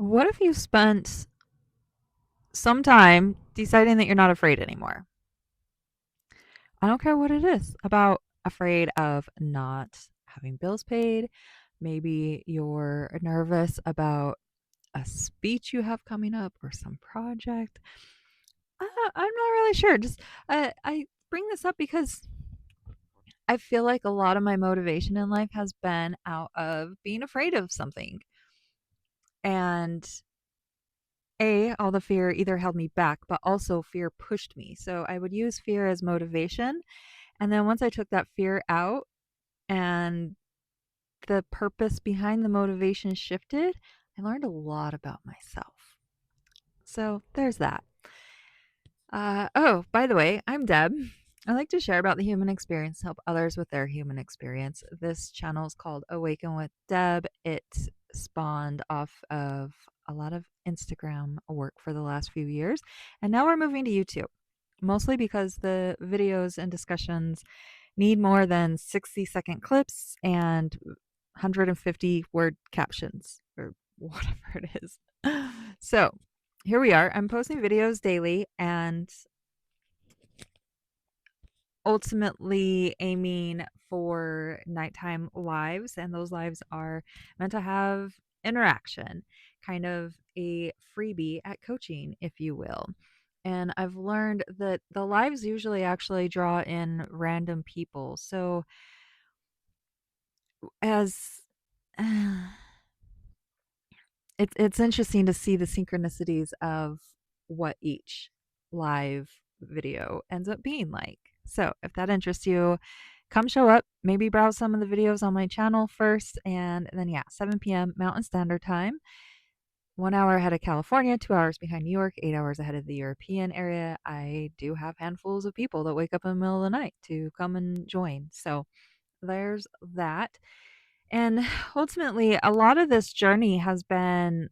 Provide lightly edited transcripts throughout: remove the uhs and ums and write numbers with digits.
What if you spent some time deciding that you're not afraid anymore? I don't care what it is about afraid of not having bills paid. Maybe you're nervous about a speech you have coming up or some project. I'm not really sure. Just I bring this up because I feel like a lot of my motivation in life has been out of being afraid of something. And all the fear either held me back, but also fear pushed me. So I would use fear as motivation. And then once I took that fear out and the purpose behind the motivation shifted, I learned a lot about myself. So there's that. Oh, by the way, I'm Deb. I like to share about the human experience to help others with their human experience. This channel is called Awaken with Deb. It spawned off of a lot of Instagram work for the last few years. And now we're moving to YouTube, mostly because the videos and discussions need more than 60-second clips and 150 word captions or whatever it is. So here we are. I'm posting videos daily and ultimately aiming for nighttime lives. And those lives are meant to have interaction, kind of a freebie at coaching, if you will. And I've learned that the lives usually actually draw in random people. So as it's interesting to see the synchronicities of what each live video ends up being like. So, if that interests you, come show up, maybe browse some of the videos on my channel first, and then, yeah, 7 p.m. Mountain Standard Time, 1 hour ahead of California, 2 hours behind New York, 8 hours ahead of the European area. I do have handfuls of people that wake up in the middle of the night to come and join. So, there's that. And ultimately, a lot of this journey has been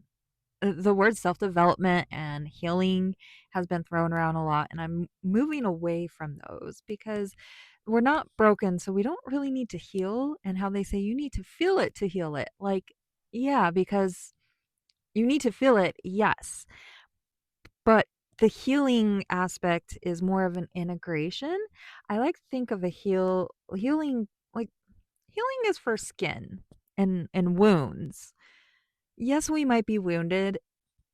the word self-development and healing has been thrown around a lot, and I'm moving away from those because we're not broken, so we don't really need to heal. And how they say you need to feel it to heal it. Like, yeah, because you need to feel it, yes. But the healing aspect is more of an integration. I like to think of a healing like healing is for skin and wounds. Yes, we might be wounded,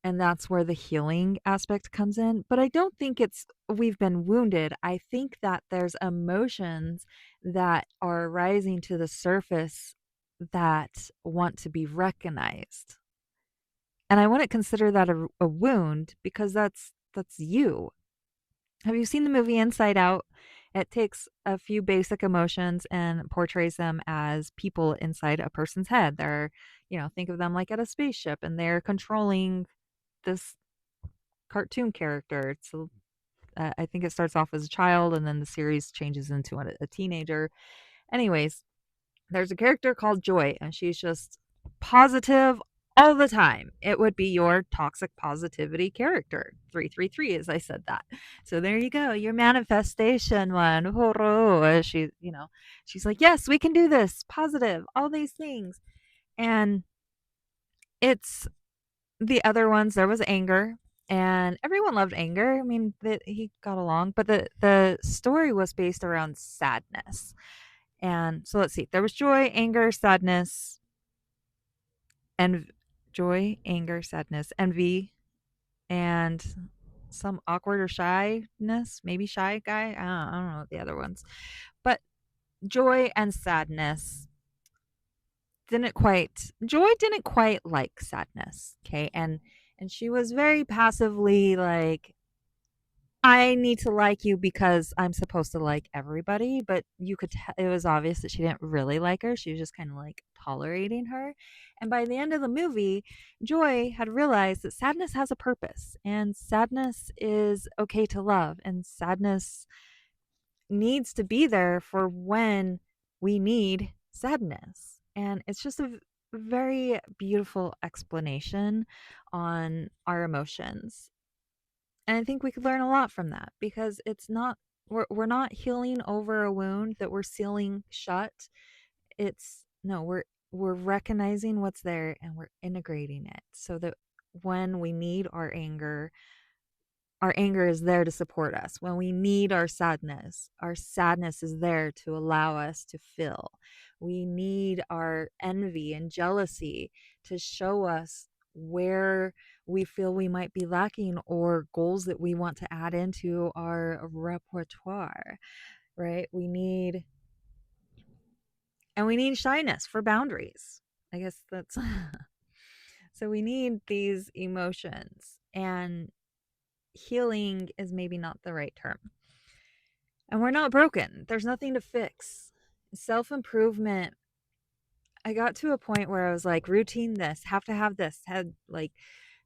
and that's where the healing aspect comes in. But I don't think it's we've been wounded. I think that there's emotions that are rising to the surface that want to be recognized. And I wouldn't consider that a wound because that's you. Have you seen the movie Inside Out? It takes a few basic emotions and portrays them as people inside a person's head. They're, think of them like at a spaceship and they're controlling this cartoon character. So I think it starts off as a child and then the series changes into a teenager. Anyways, there's a character called Joy and she's just positive all the time. It would be your toxic positivity character. 333 as I said that. So there you go. Your manifestation one. Horo. She's like, "Yes, we can do this. Positive. All these things." And it's the other ones, there was anger, and everyone loved anger. I mean, that he got along, but the story was based around sadness. And so let's see. There was joy, anger, sadness, and joy, anger, sadness, envy, and some awkward or shyness, maybe shy guy. I don't know the other ones. But joy and sadness didn't quite like sadness, okay? And she was very passively like, I need to like you because I'm supposed to like everybody, but it was obvious that she didn't really like her. She was just kind of like tolerating her. And by the end of the movie, Joy had realized that sadness has a purpose and sadness is okay to love and sadness needs to be there for when we need sadness. And it's just a very beautiful explanation on our emotions. And I think we could learn a lot from that because it's not we're not healing over a wound that we're sealing shut. It's no, we're recognizing what's there and we're integrating it so that when we need our anger is there to support us. When we need our sadness is there to allow us to feel. We need our envy and jealousy to show us where we feel we might be lacking or goals that we want to add into our repertoire, right? We need shyness for boundaries. I guess that's so we need these emotions, and healing is maybe not the right term. And we're not broken. There's nothing to fix. Self improvement. I got to a point where I was like, routine this, have to have this, had like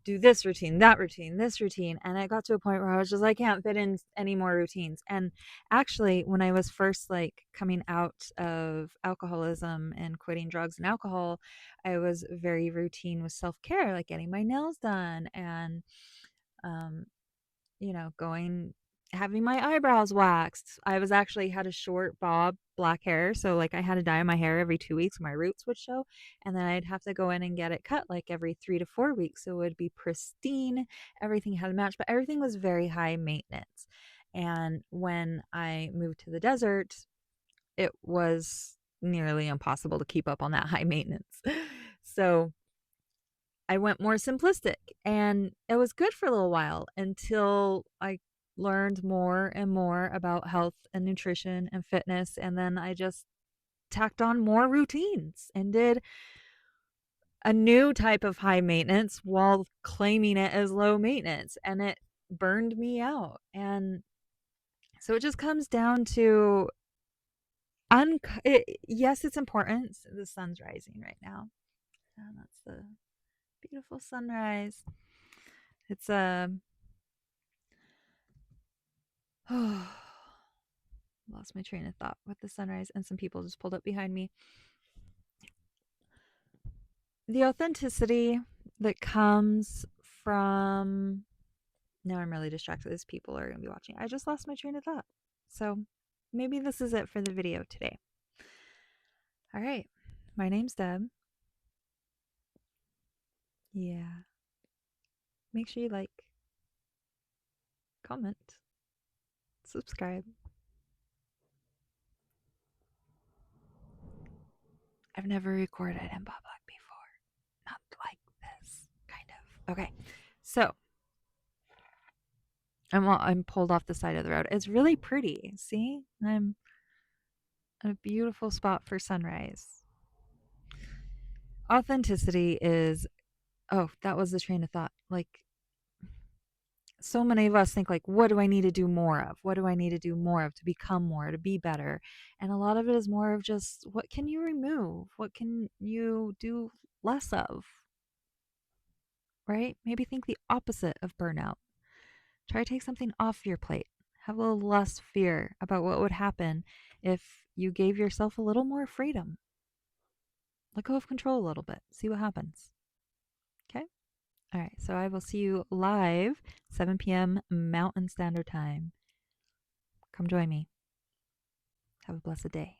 do this routine, that routine, this routine. And I got to a point where I was just, I can't fit in any more routines. And actually, when I was first like coming out of alcoholism and quitting drugs and alcohol, I was very routine with self care, like getting my nails done and, um, going having my eyebrows waxed. I was actually had a short bob black hair, so like I had to dye my hair every 2 weeks, my roots would show, and then I'd have to go in and get it cut like every 3 to 4 weeks, so it would be pristine. Everything had a match, but everything was very high maintenance. And when I moved to the desert, it was nearly impossible to keep up on that high maintenance. So I went more simplistic, and it was good for a little while until I learned more and more about health and nutrition and fitness. And then I just tacked on more routines and did a new type of high maintenance while claiming it as low maintenance. And it burned me out. And so it just comes down to yes, it's important. The sun's rising right now. And that's the beautiful sunrise. It's lost my train of thought with the sunrise, and some people just pulled up behind me. The authenticity that comes from, now I'm really distracted as people are going to be watching. I just lost my train of thought. So maybe this is it for the video today. All right. My name's Deb. Yeah. Make sure you like, comment, subscribe. I've never recorded in public before. Not like this, kind of. Okay. So I'm pulled off the side of the road. It's really pretty. See? I'm at a beautiful spot for sunrise. Authenticity is, oh, that was the train of thought. Like, so many of us think like, what do I need to do more of? What do I need to do more of to become more, to be better? And a lot of it is more of just, what can you remove? What can you do less of? Right? Maybe think the opposite of burnout. Try to take something off your plate. Have a little less fear about what would happen if you gave yourself a little more freedom. Let go of control a little bit. See what happens. Okay? All right. So I will see you live 7 p.m. Mountain Standard Time. Come join me. Have a blessed day.